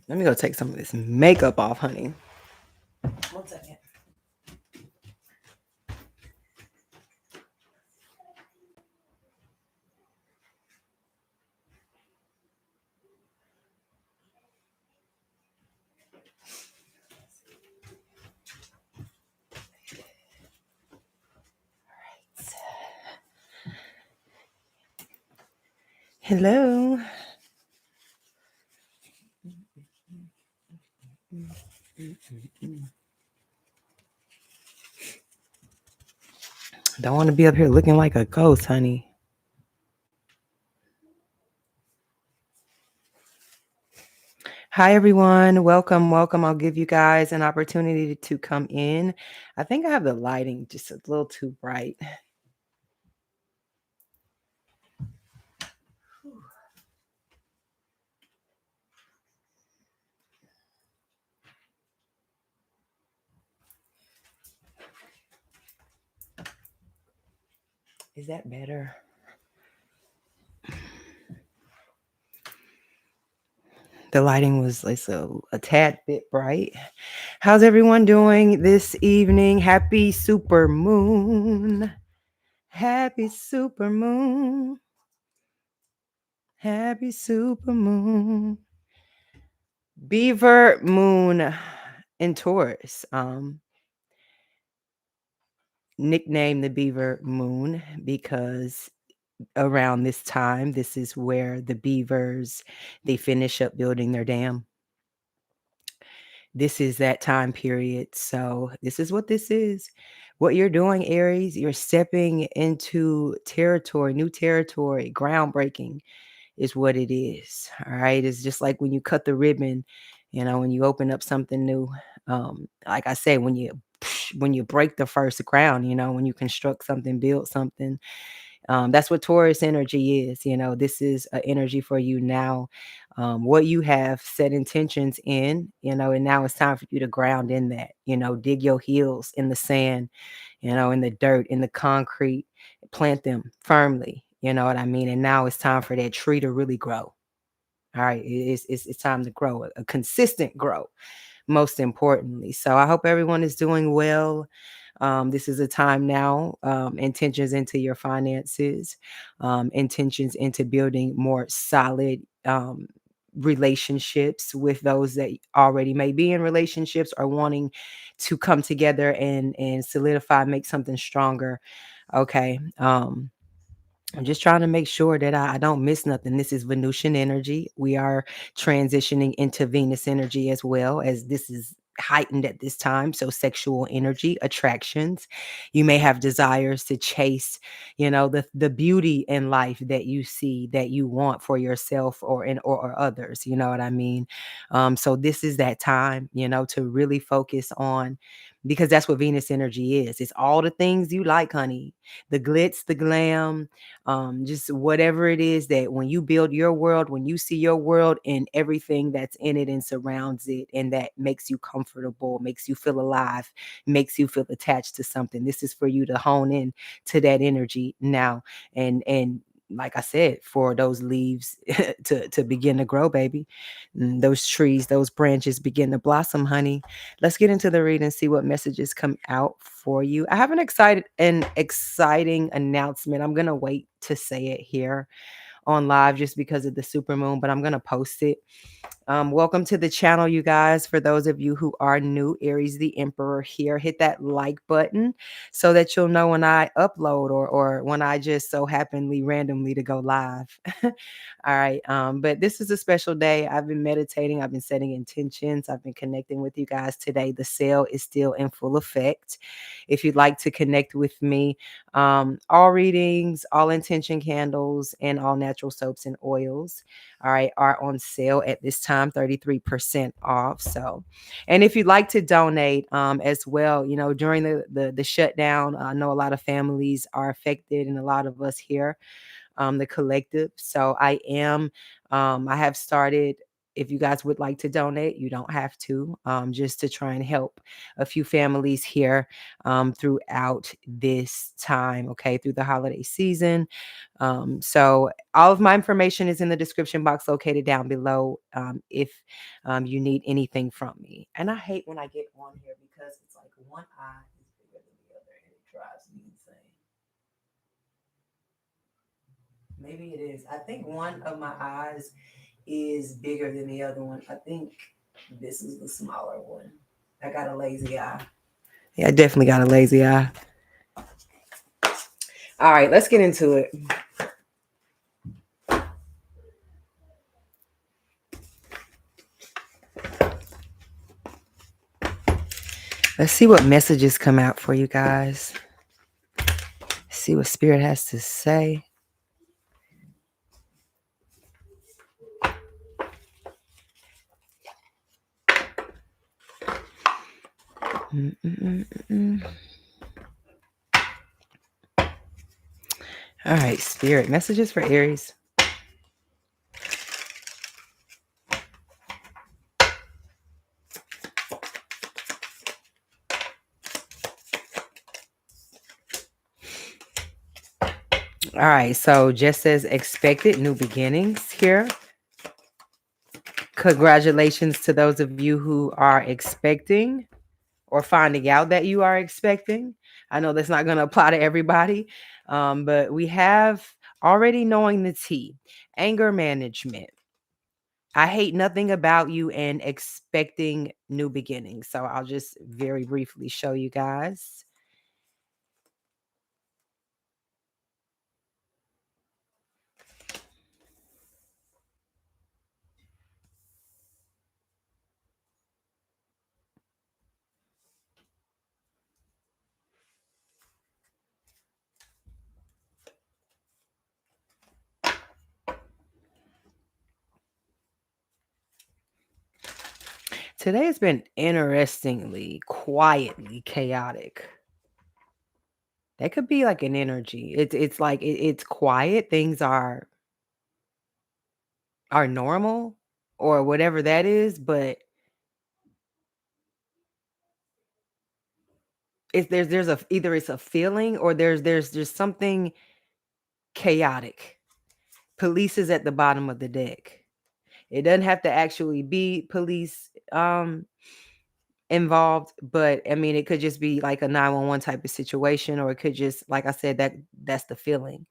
Let me go take some of this makeup off, honey. 1 second. Hello. Don't want to be up here looking like a ghost, honey. Hi, everyone. Welcome. I'll give you guys an opportunity to come in. I think I have the lighting just a little too bright. Is that better? The lighting was like a tad bit bright. How's everyone doing this evening? Happy super moon. Happy super moon. Happy super moon. Beaver moon in Taurus. Nicknamed the beaver moon because around this time, this is where the beavers, they finish up building their dam. This is that time period. So this is what this is. What you're doing, Aries, you're stepping into territory, new territory, groundbreaking is what it is. All right. It's just like when you cut the ribbon, when you open up something new. Like I said, when you break the first ground, when you construct something, build something, that's what Taurus energy is. This is an energy for you now. What you have set intentions in, and now it's time for you to ground in that, dig your heels in the sand, in the dirt, in the concrete, plant them firmly. You know what I mean? And now it's time for that tree to really grow. All right. It's time to grow, a consistent growth, most importantly. So I hope everyone is doing well. This is a time now, intentions into your finances, intentions into building more solid relationships with those that already may be in relationships or wanting to come together and solidify, make something stronger. Okay. I'm just trying to make sure that I don't miss nothing. This is Venusian energy. We are transitioning into Venus energy as well, as this is heightened at this time. So sexual energy, attractions. You may have desires to chase, the beauty in life that you see, that you want for yourself or others. You know what I mean? So this is that time, to really focus on, because that's what Venus energy is. It's all the things you like, honey. The glitz, the glam, just whatever it is that when you build your world, when you see your world and everything that's in it and surrounds it, and that makes you comfortable, makes you feel alive, makes you feel attached to something. This is for you to hone in to that energy now. And like I said, for those leaves to begin to grow, baby. Those trees, those branches begin to blossom, honey. Let's get into the read and see what messages come out for you. I have an exciting announcement. I'm gonna wait to say it here on live just because of the supermoon, but I'm gonna post it. Welcome to the channel, you guys. For those of you who are new, Aries the Emperor here. Hit that like button so that you'll know when I upload or when I just so happenly randomly to go live. All right. But this is a special day. I've been meditating. I've been setting intentions. I've been connecting with you guys today. The sale is still in full effect. If you'd like to connect with me, all readings, all intention candles, and all natural soaps and oils, all right, are on sale at this time, 33% off. So, and if you'd like to donate as well, during the shutdown, I know a lot of families are affected and a lot of us here, the collective. So I have started if you guys would like to donate, you don't have to, just to try and help a few families here throughout this time, okay, through the holiday season. So all of my information is in the description box located down below, if you need anything from me. And I hate when I get on here because it's like one eye is bigger than the other and it drives me insane. Maybe it is. I think one of my eyes is bigger than the other one. I think this is the smaller one. I got a lazy eye. Yeah, I definitely got a lazy eye. All right, let's get into it. Let's see what messages come out for you guys. See what Spirit has to say. All right, Spirit, messages for Aries. All right, so just as expected, new beginnings here. Congratulations to those of you who are expecting or finding out that you are expecting. I know that's not going to apply to everybody, but we have already knowing the tea. Anger management. I hate nothing about you and expecting new beginnings. So I'll just very briefly show you guys. Today has been interestingly, quietly chaotic. That could be like an energy. It's like it's quiet. Things are normal or whatever that is, but it's there's a either it's a feeling or there's just something chaotic. Police is at the bottom of the deck. It doesn't have to actually be police involved, but I mean it could just be like a 911 type of situation, or it could just, like I said, that's the feeling.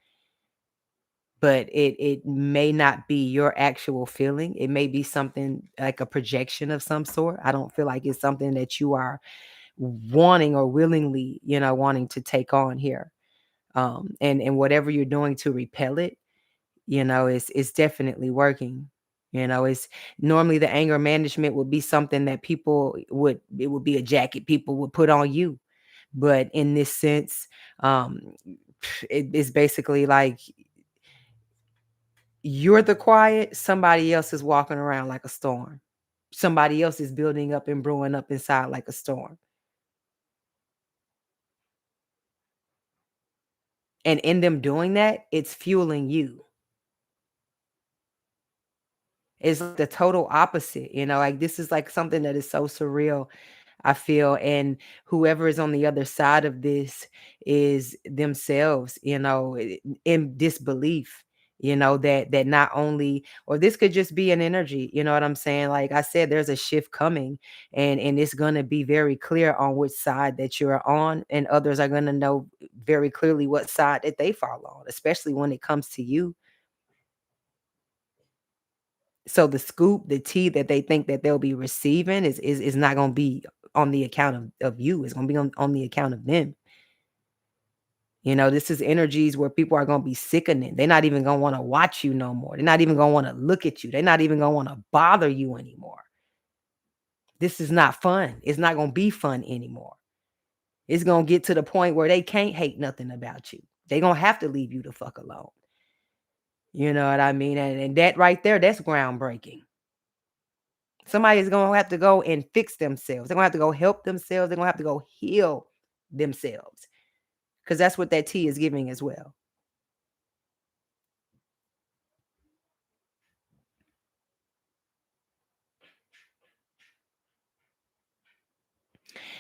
But it may not be your actual feeling. It may be something like a projection of some sort. I don't feel like it's something that you are wanting or willingly, wanting to take on here. And whatever you're doing to repel it, it's definitely working. It's normally the anger management would be something that it would be a jacket people would put on you. But in this sense, it's basically like you're the quiet, somebody else is walking around like a storm. Somebody else is building up and brewing up inside like a storm. And in them doing that, it's fueling you. It's like the total opposite, like this is like something that is so surreal, I feel. And whoever is on the other side of this is themselves, in disbelief, that not only, or this could just be an energy, you know what I'm saying? Like I said, there's a shift coming, and it's going to be very clear on which side that you're on, and others are going to know very clearly what side that they fall on, especially when it comes to you. So the scoop, the tea that they think that they'll be receiving is not going to be on the account of you. It's going to be on the account of them. This is energies where people are going to be sickening. They're not even going to want to watch you no more. They're not even going to want to look at you. They're not even going to want to bother you anymore. This is not fun. It's not going to be fun anymore. It's going to get to the point where they can't hate nothing about you. They're going to have to leave you the fuck alone. You know what I mean? And that right there, that's groundbreaking. Somebody is going to have to go and fix themselves. They're going to have to go help themselves. They're going to have to go heal themselves, because that's what that tea is giving as well.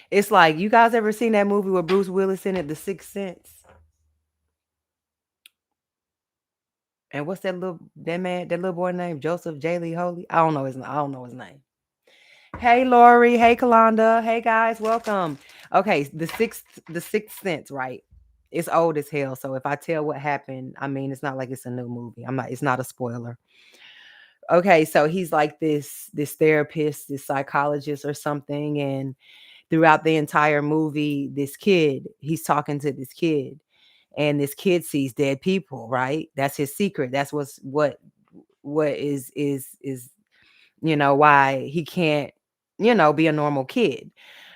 It's like, you guys ever seen that movie with Bruce Willis in it, The Sixth Sense? And what's that little boy named Joseph J. Lee Holy? I don't know his name. Hey Lori, hey Kalonda, hey guys, welcome. Okay, the sixth sense, right? It's old as hell. So if I tell what happened, I mean it's not like it's a new movie. It's not a spoiler. Okay, so he's like this therapist, this psychologist or something, and throughout the entire movie, he's talking to this kid, and this kid sees dead people, right? That's his secret. That's what is why he can't, be a normal kid.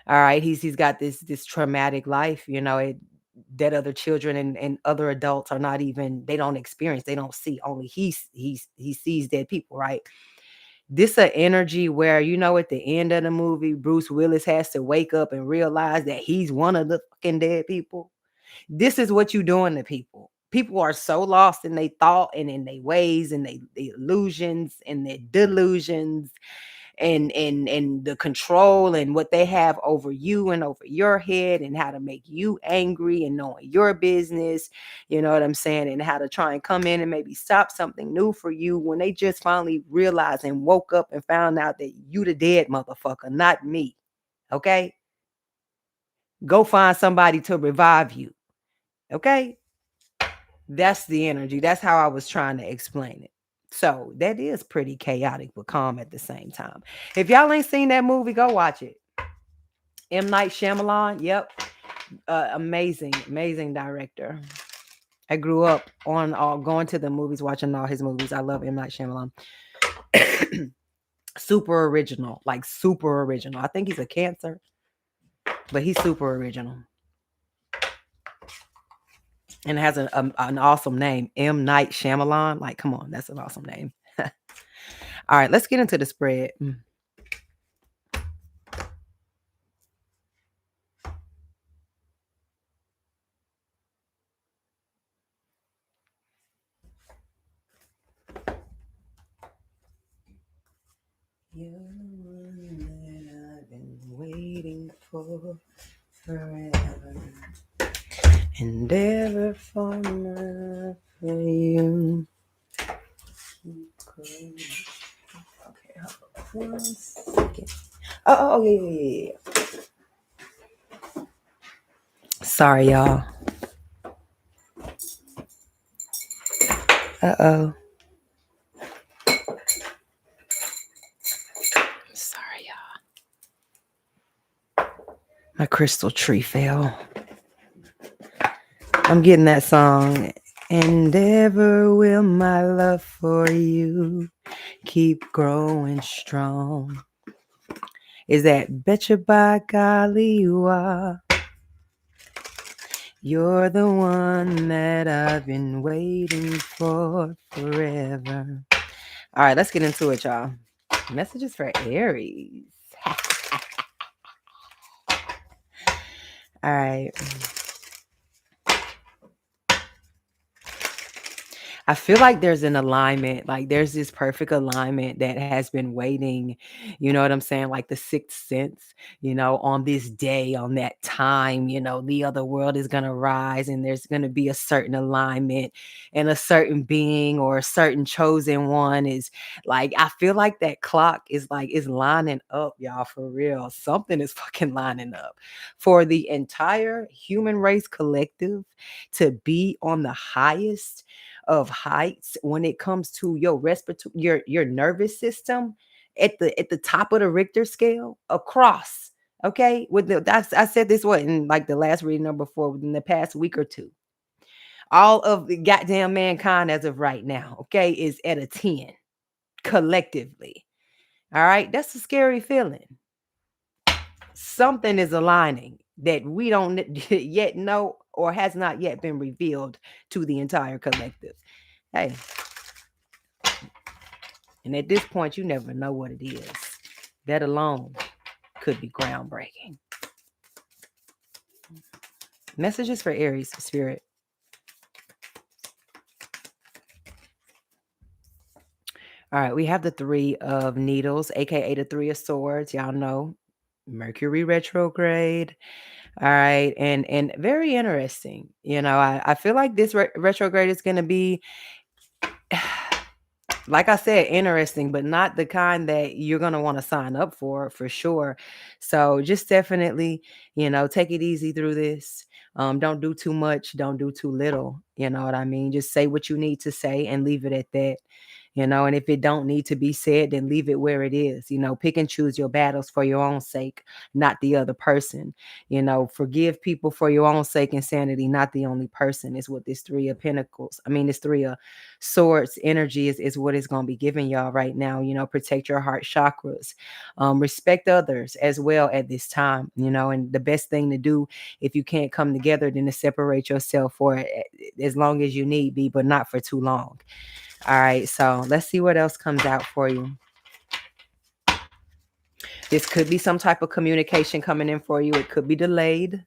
All right. He's got this traumatic life, that other children and other adults are not even, they don't experience, they don't see. Only he sees dead people, right? This a energy where, at the end of the movie, Bruce Willis has to wake up and realize that he's one of the fucking dead people. This is what you doing to people. People are so lost in their thought and in their ways and they illusions and their delusions and the control and what they have over you and over your head and how to make you angry and knowing your business, you know what I'm saying, and how to try and come in and maybe stop something new for you when they just finally realized and woke up and found out that you the dead motherfucker, not me. Okay? Go find somebody to revive you. Okay? That's the energy. That's how I was trying to explain it. So that is pretty chaotic but calm at the same time. If y'all ain't seen that movie, go watch it. M. Night Shyamalan. Yep. Amazing, amazing director. I grew up on all going to the movies, watching all his movies. I love M. Night Shyamalan. Super original, like super original. I think he's a Cancer, but he's super original. And it has an awesome name, M. Night Shyamalan. Like, come on, that's an awesome name. All right, let's get into the spread. You're the one that I've been waiting for forever and ever for you. Okay, hold on 1 second. Oh, yeah. Sorry, y'all. Uh-oh. Sorry, y'all. My crystal tree fell. I'm getting that song. And ever will my love for you keep growing strong. Is that betcha by golly you are. You're the one that I've been waiting for forever. All right, let's get into it, y'all. Messages for Aries. All right. I feel like there's an alignment, like there's this perfect alignment that has been waiting, you know what I'm saying? Like the sixth sense, on this day, on that time, the other world is going to rise and there's going to be a certain alignment and a certain being or a certain chosen one is like, I feel like that clock is lining up, y'all, for real. Something is fucking lining up for the entire human race collective to be on the highest of heights when it comes to your respiratory, your nervous system at the top of the Richter scale across. Okay, I said this in like the last reading or before within the past week or two. All of the goddamn mankind as of right now, okay, is at a 10 collectively. All right, that's a scary feeling. Something is aligning that we don't yet know or has not yet been revealed to the entire collective. Hey, and at this point, you never know what it is. That alone could be groundbreaking. Messages for Aries, Spirit. All right, we have the Three of Needles, aka the Three of Swords. Y'all know Mercury retrograde. All right. And very interesting. I feel like this retrograde is going to be, like I said, interesting, but not the kind that you're going to want to sign up for sure. So just definitely, take it easy through this. Don't do too much. Don't do too little. You know what I mean? Just say what you need to say and leave it at that. And if it don't need to be said, then leave it where it is. Pick and choose your battles for your own sake, not the other person. Forgive people for your own sake and sanity, not the only person, is what this Three of Pentacles, this Three of Swords energy is what it's going to be giving y'all right now. Protect your heart chakras, respect others as well at this time, and the best thing to do if you can't come together, then to separate yourself for as long as you need be, but not for too long. All right, so let's see what else comes out for you. This could be some type of communication coming in for you. It could be delayed.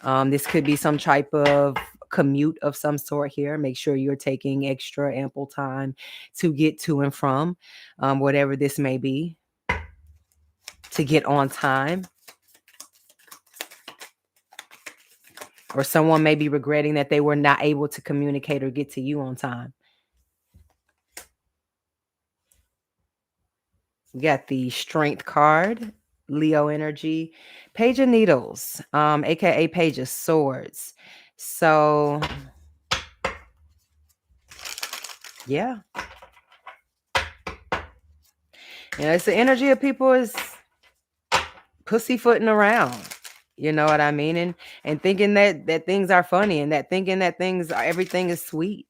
This could be some type of commute of some sort here. Make sure you're taking extra ample time to get to and from whatever this may be, to get on time. Or someone may be regretting that they were not able to communicate or get to you on time. We got the Strength card, Leo energy, Page of Needles, aka Page of Swords. So, yeah. It's the energy of people is pussyfooting around. You know what I mean? And thinking that things are funny, and that thinking that everything is sweet.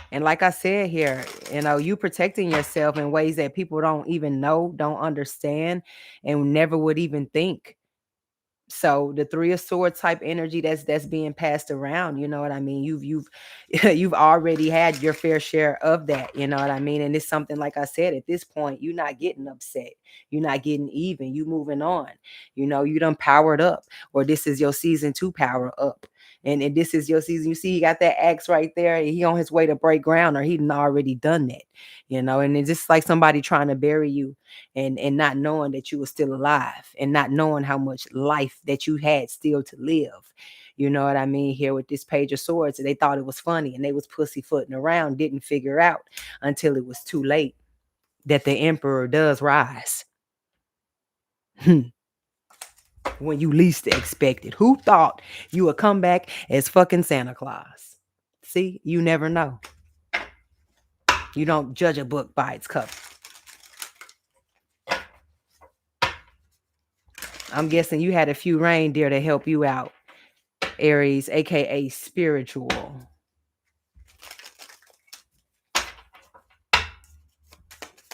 And like I said here, you protecting yourself in ways that people don't even know, don't understand, and never would even think. So the Three of Swords type energy that's being passed around, you know what I mean? You've you've already had your fair share of that, you know what I mean? And it's something, like I said, at this point, you're not getting upset. You're not getting even. You moving on. You done powered up, or this is your season to power up. And this is your season. You see, he got that axe right there. He on his way to break ground, or he done already done that, and it's just like somebody trying to bury you and not knowing that you were still alive, and not knowing how much life that you had still to live. You know what I mean? Here with this Page of Swords, they thought it was funny, and they was pussyfooting around, didn't figure out until it was too late that the emperor does rise. When you least expect it. Who thought you would come back as fucking Santa Claus? See, you never know. You don't judge a book by its cover. I'm guessing you had a few reindeer to help you out, Aries, aka spiritual.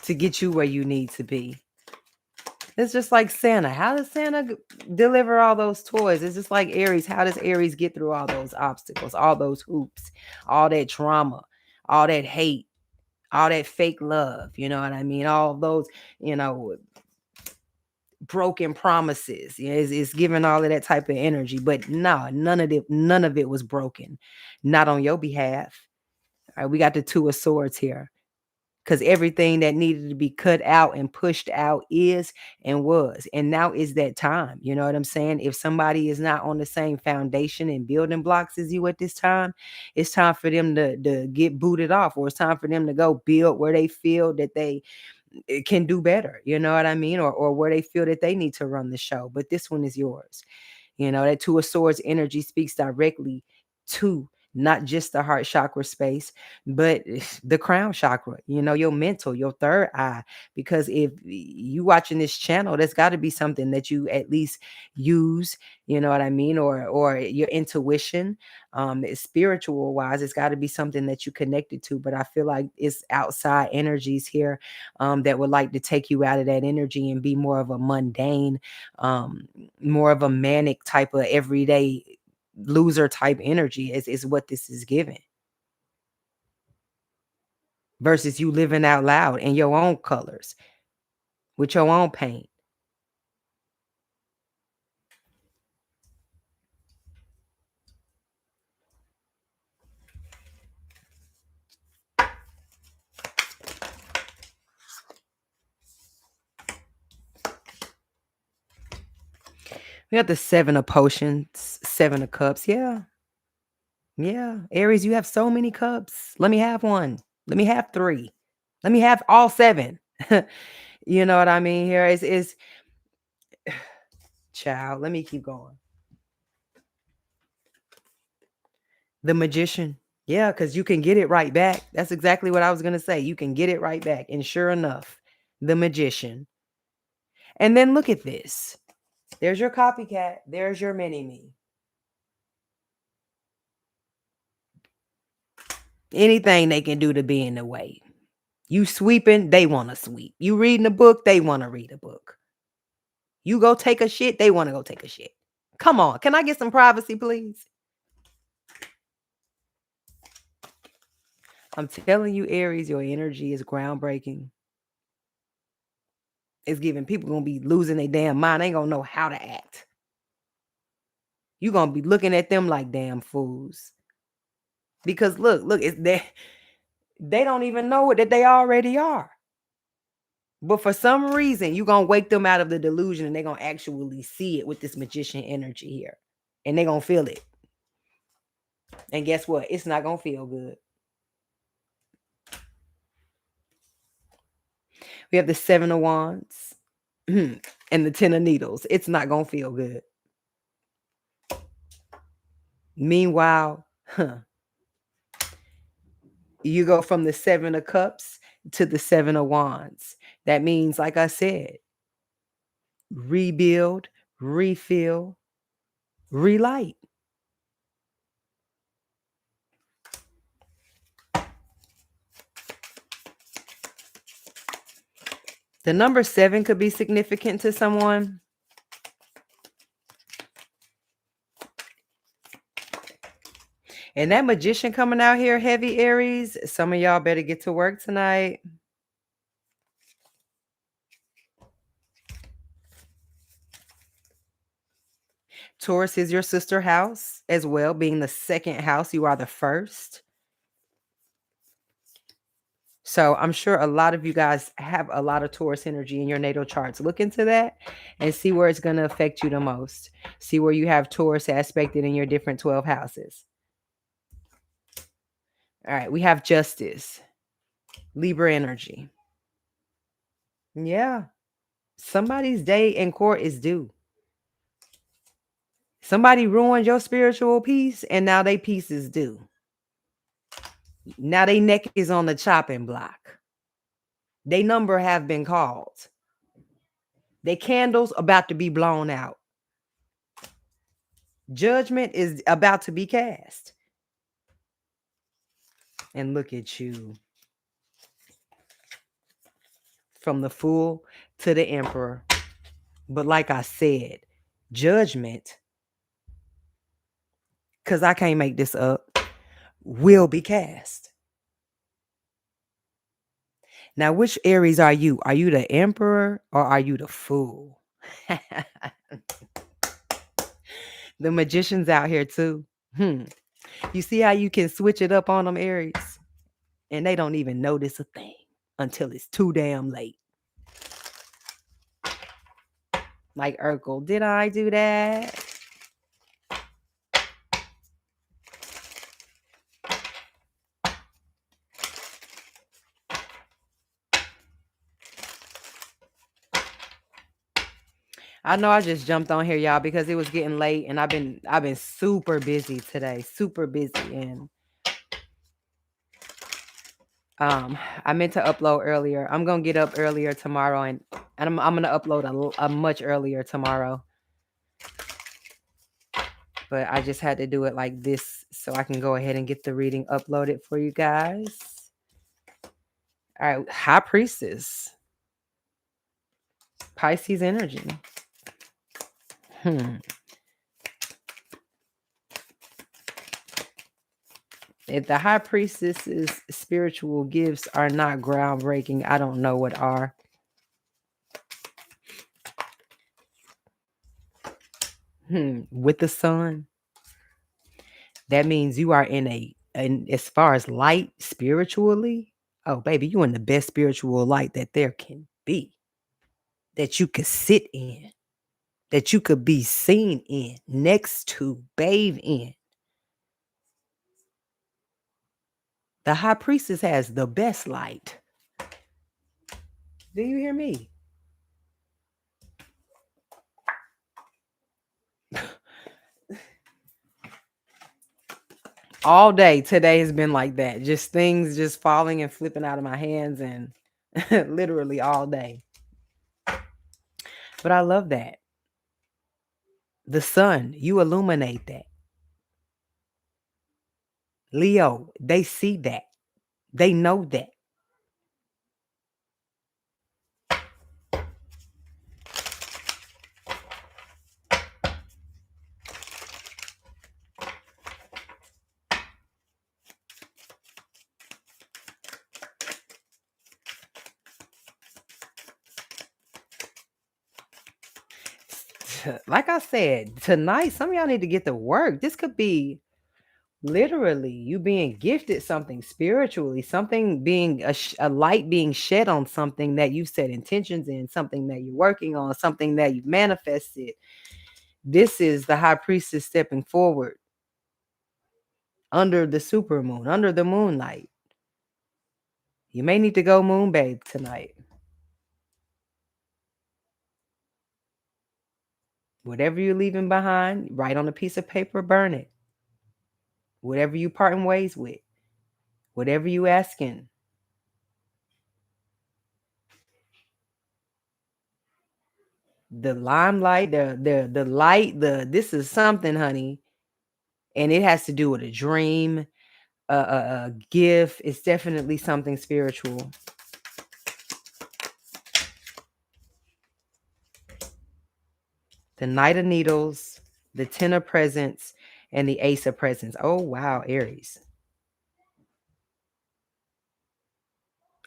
To get you where you need to be. It's just like Santa. How does Santa deliver all those toys? It's just like Aries. How does Aries get through all those obstacles, all those hoops, all that trauma, all that hate, all that fake love? You know what I mean? All those, broken promises. It's giving all of that type of energy. But no, none of it was broken. Not on your behalf. All right, we got the Two of Swords here. Because everything that needed to be cut out and pushed out is and was. And now is that time. You know what I'm saying? If somebody is not on the same foundation and building blocks as you at this time, it's time for them to get booted off, or it's time for them to go build where they feel that they can do better. You know what I mean? Or where they feel that they need to run the show. But this one is yours. That Two of Swords energy speaks directly to not just the heart chakra space, but the crown chakra, your mental, your third eye. Because if you watching this channel, there's got to be something that you at least use, you know what I mean? Or your intuition, spiritual wise, it's got to be something that you connected to. But I feel like it's outside energies here that would like to take you out of that energy and be more of a mundane, more of a manic type of everyday loser type energy is what this is giving, versus you living out loud in your own colors with your own paint. We got the 7 of potions, 7 of cups. Yeah. Yeah. Aries, you have so many cups. Let me have one. Let me have 3. Let me have all 7. You know what I mean? Here is child. Let me keep going. The Magician. Yeah, because you can get it right back. That's exactly what I was going to say. You can get it right back. And sure enough, the Magician. And then look at this. There's your copycat. There's your mini-me. Anything they can do to be in the way. You sweeping, they want to sweep. You reading a book, they want to read a book. You go take a shit, they want to go take a shit. Come on. Can I get some privacy, please? I'm telling you, Aries, your energy is groundbreaking. It's giving people gonna be losing their damn mind. They ain't gonna know how to act. You gonna be looking at them like damn fools. Because look, it's they don't even know it that they already are. But for some reason, you gonna wake them out of the delusion and they're gonna actually see it with this magician energy here. And they're gonna feel it. And guess what? It's not gonna feel good. We have the 7 of Wands and the 10 of Needles. It's not gonna feel good. Meanwhile, you go from the 7 of Cups to the 7 of Wands. That means, like I said, rebuild, refill, relight. The number 7 could be significant to someone. And that Magician coming out here heavy, Aries. Some of y'all better get to work tonight. Taurus is your sister house as well, being the second house. You are the first. So I'm sure a lot of you guys have a lot of Taurus energy in your natal charts. Look into that and see where it's going to affect you the most. See where you have Taurus aspected in your different 12 houses. All right, we have Justice, Libra energy. Yeah, somebody's day in court is due. Somebody ruined your spiritual peace, and now they peace is due. Now they neck is on the chopping block. They number have been called. They candles about to be blown out. Judgment is about to be cast. And look at you. From the Fool to the Emperor. But like I said, judgment, because I can't make this up, will be cast. Now, which Aries are you? Are you the Emperor or are you the Fool? The Magician's out here too. You see how you can switch it up on them, Aries? And they don't even notice a thing until it's too damn late. Like Urkel, did I do that? I know I just jumped on here, y'all, because it was getting late and I've been super busy today. Super busy. And I meant to upload earlier. I'm gonna get up earlier tomorrow and I'm gonna upload a much earlier tomorrow. But I just had to do it like this so I can go ahead and get the reading uploaded for you guys. All right, High Priestess. Pisces energy. If the High Priestess's spiritual gifts are not groundbreaking, I don't know what are. With the Sun, that means you are and as far as light spiritually, oh baby, you in the best spiritual light that there can be, that you could sit in, that you could be seen in, next to, bathe in. The high priestess has the best light. Do you hear me? All day today has been like that. Just things just falling and flipping out of my hands, and literally all day. But I love that. The sun, you illuminate that. Leo, they see that. They know that. Like I said, tonight, some of y'all need to get to work. This could be literally you being gifted something spiritually, something being a light being shed on something that you've set intentions in, something that you're working on, something that you've manifested. This is the high priestess stepping forward under the supermoon, under the moonlight. You may need to go moon bathe tonight. Whatever you're leaving behind, write on a piece of paper, burn it. Whatever you parting ways with, whatever you asking. The limelight, the light, this is something, honey. And it has to do with a dream, a gift. It's definitely something spiritual. The Knight of Needles, the Ten of Presents, and the Ace of Presents. Oh, wow, Aries.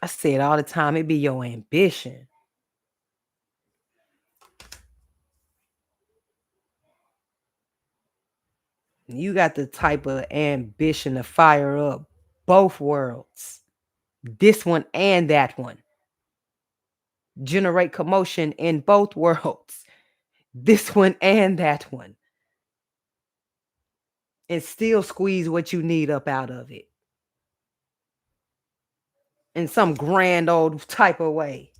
I say it all the time. It be your ambition. You got the type of ambition to fire up both worlds. This one and that one. Generate commotion in both worlds. This one and that one. And still squeeze what you need up out of it. In some grand old type of way.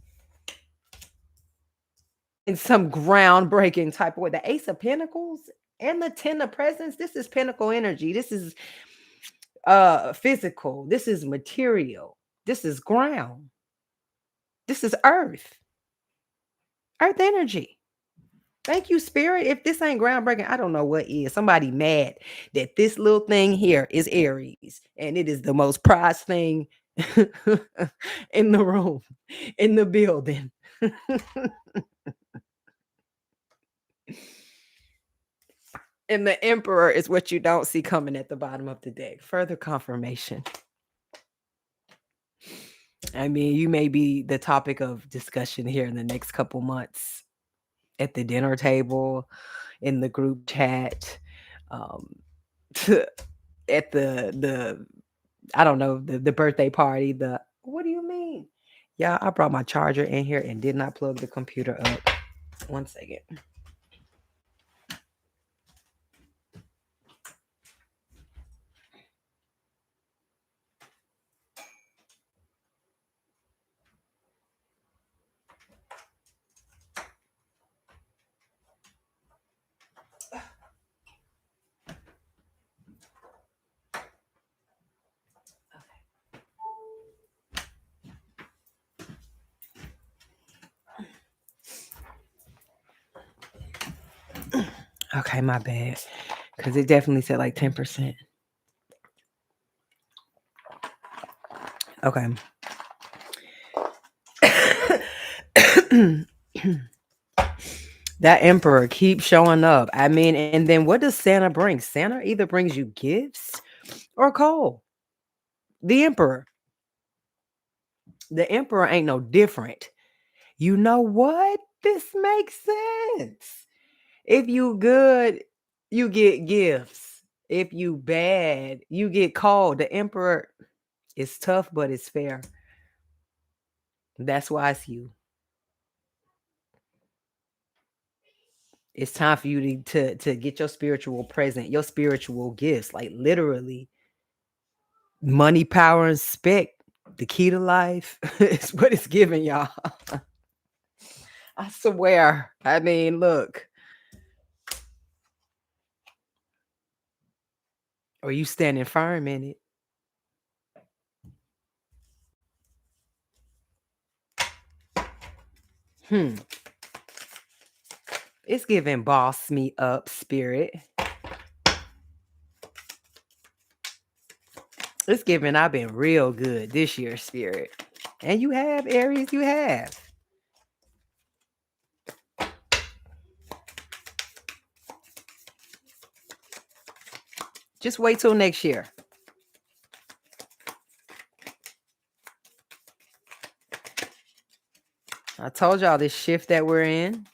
In some groundbreaking type of way. The Ace of Pentacles and the Ten of Presents. This is pinnacle energy. This is physical. This is material. This is ground. This is earth. Earth energy. Thank you, Spirit. If this ain't groundbreaking, I don't know what is. Somebody mad that this little thing here is Aries, and it is the most prized thing in the room, in the building. And the Emperor is what you don't see coming at the bottom of the deck. Further confirmation. I mean, you may be the topic of discussion here in the next couple months at the dinner table, in the group chat, at the I don't know, the birthday party. What do you mean? Yeah, I brought my charger in here and did not plug the computer up. 1 second. Okay, my bad. Because it definitely said like 10%. Okay. That Emperor keeps showing up. I mean, and then what does Santa bring? Santa either brings you gifts or coal. The Emperor. The Emperor ain't no different. You know what? This makes sense. If you good, you get gifts. If you bad, you get called. The Emperor is tough, but it's fair. That's why it's you. It's time for you to get your spiritual present, your spiritual gifts, like literally money, power, and spec. The key to life is what it's giving y'all. I swear. I mean, look. Or you standing firm in it. It's giving boss me up spirit. It's giving I've been real good this year spirit. And you have, Aries, you have. Just wait till next year. I told y'all this shift that we're in,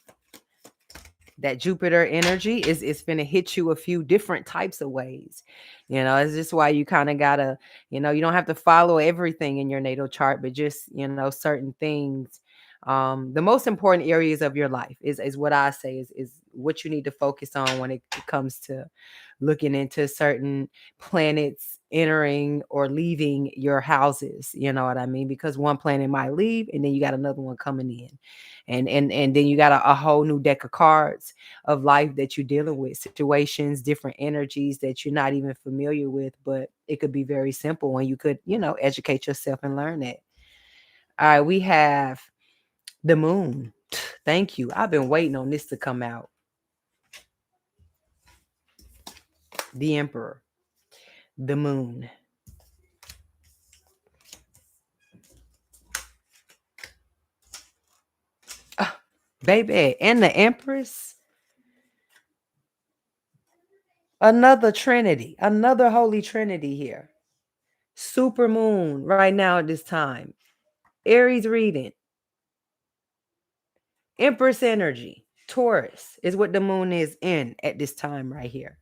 that Jupiter energy it's going to hit you a few different types of ways. It's just why you kind of gotta, you don't have to follow everything in your natal chart, but just, certain things. The most important areas of your life is what I say is what you need to focus on when it comes to looking into certain planets entering or leaving your houses. You know what I mean? Because one planet might leave and then you got another one coming in. And then you got a whole new deck of cards of life that you're dealing with, situations, different energies that you're not even familiar with, but it could be very simple and you could, educate yourself and learn it. All right, we have the moon. Thank you. I've been waiting on this to come out. The Emperor. The moon. Baby, and the Empress. Another Trinity, another Holy Trinity here. Super moon right now at this time. Aries reading. Empress energy. Taurus is what the moon is in at this time right here.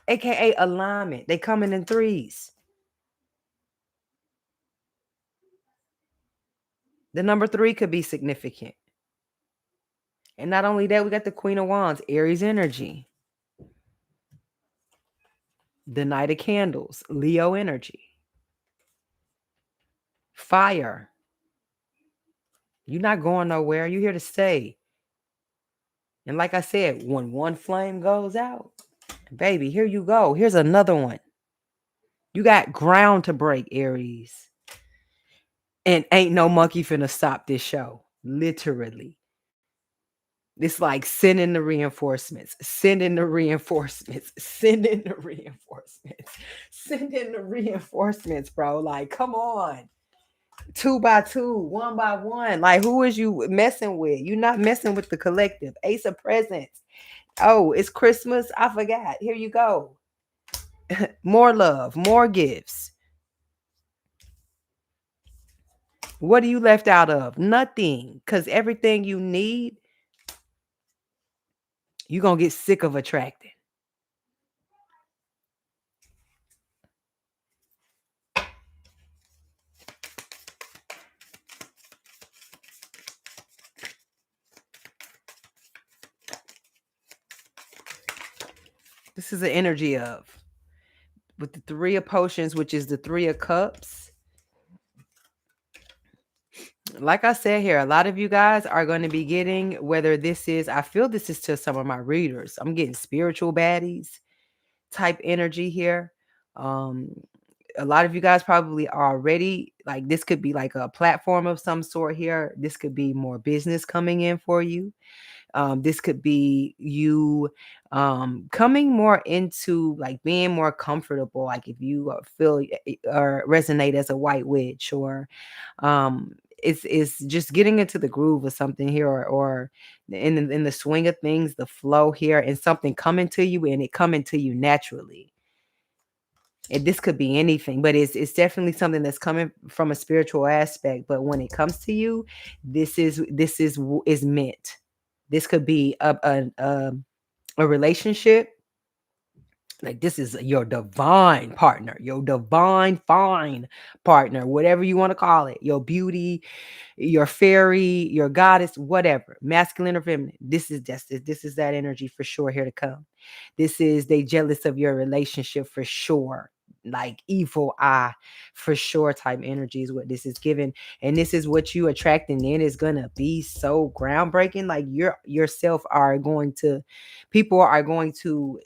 AKA alignment. They coming in threes. The number 3 could be significant. And not only that, we got the Queen of Wands, Aries energy. The Knight of Candles, Leo energy. Fire. You're not going nowhere. You're here to stay. And like I said, when one flame goes out, baby, here you go. Here's another one. You got ground to break, Aries. And ain't no monkey finna stop this show. Literally. It's like sending the reinforcements, sending the reinforcements, sending the reinforcements, sending the reinforcements, bro. Like, come on. 2 by 2, 1 by 1. Like, who is you messing with? You're not messing with the collective. Ace of Presents. Oh, it's Christmas. I forgot. Here you go. More love, more gifts. What are you left out of? Nothing. Because everything you need, you're going to get sick of attracting. This is the energy of, with the 3 of potions, which is the 3 of cups. Like I said here, a lot of you guys are going to be getting, whether this is, I feel this is to some of my readers. I'm getting spiritual baddies type energy here. A lot of you guys probably are already, like, this could be like a platform of some sort here. This could be more business coming in for you. This could be you coming more into like being more comfortable. Like if you feel or resonate as a white witch, or it's just getting into the groove of something here, or in the swing of things, the flow here, and something coming to you, and it coming to you naturally. And this could be anything, but it's definitely something that's coming from a spiritual aspect. But when it comes to you, this is meant. This could be a relationship. Like, this is your divine partner, your divine fine partner, whatever you want to call it, your beauty, your fairy, your goddess, whatever, masculine or feminine. This is just this is that energy for sure here to come. This is they jealous of your relationship for sure. Like evil eye for sure type energy is what this is giving. And this is what you attracting in is gonna be so groundbreaking. Like yourself are going to people are going to,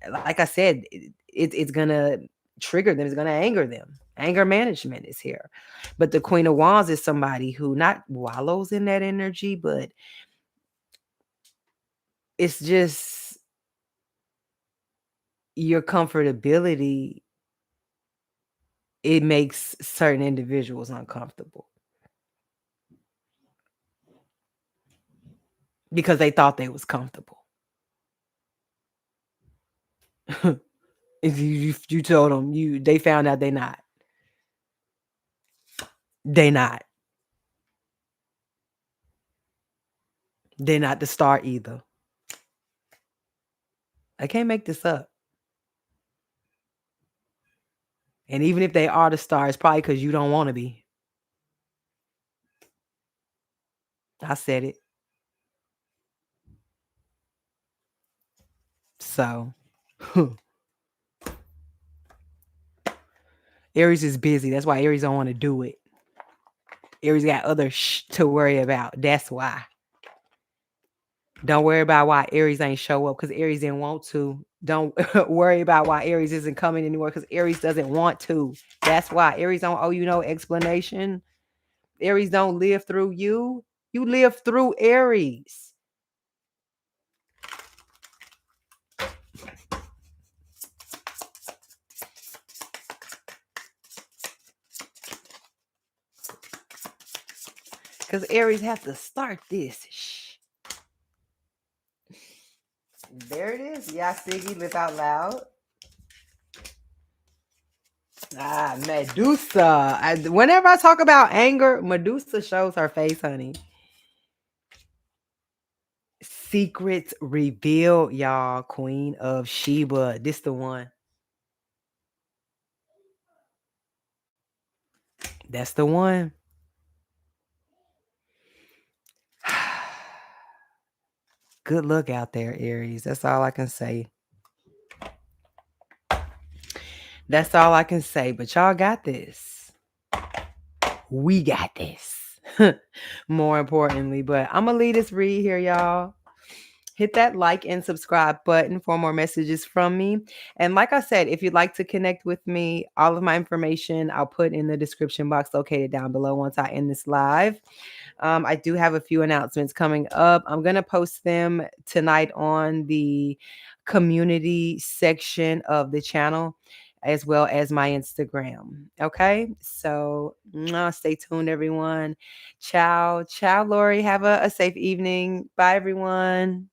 like I said, it's gonna trigger them, it's gonna anger them. Anger management is here. But the Queen of Wands is somebody who not wallows in that energy, but it's just your comfortability. It makes certain individuals uncomfortable because they thought they was comfortable. If you told them they found out they not. They not. They're not the star either. I can't make this up. And even if they are the star, it's probably because you don't want to be. I said it. So Aries is busy. That's why Aries don't want to do it. Aries got other to worry about. That's why. Don't worry about why Aries ain't show up because Aries didn't want to. Don't worry about why Aries isn't coming anywhere because Aries doesn't want to. That's why Aries don't owe you no explanation. Aries don't live through you. You live through Aries. Because Aries have to start this. Shh. There it is. Yeah, Siggy, live out loud. Ah, Medusa. Whenever I talk about anger, Medusa shows her face, honey. Secrets revealed, y'all. Queen of Sheba. This the one. That's the one. Good luck out there, Aries. That's all I can say. That's all I can say. But y'all got this. We got this. More importantly. But I'm going to leave this read here, y'all. Hit that like and subscribe button for more messages from me. And like I said, if you'd like to connect with me, all of my information I'll put in the description box located down below once I end this live. I do have a few announcements coming up. I'm going to post them tonight on the community section of the channel, as well as my Instagram. Okay. So stay tuned, everyone. Ciao. Ciao, Lori. Have a safe evening. Bye, everyone.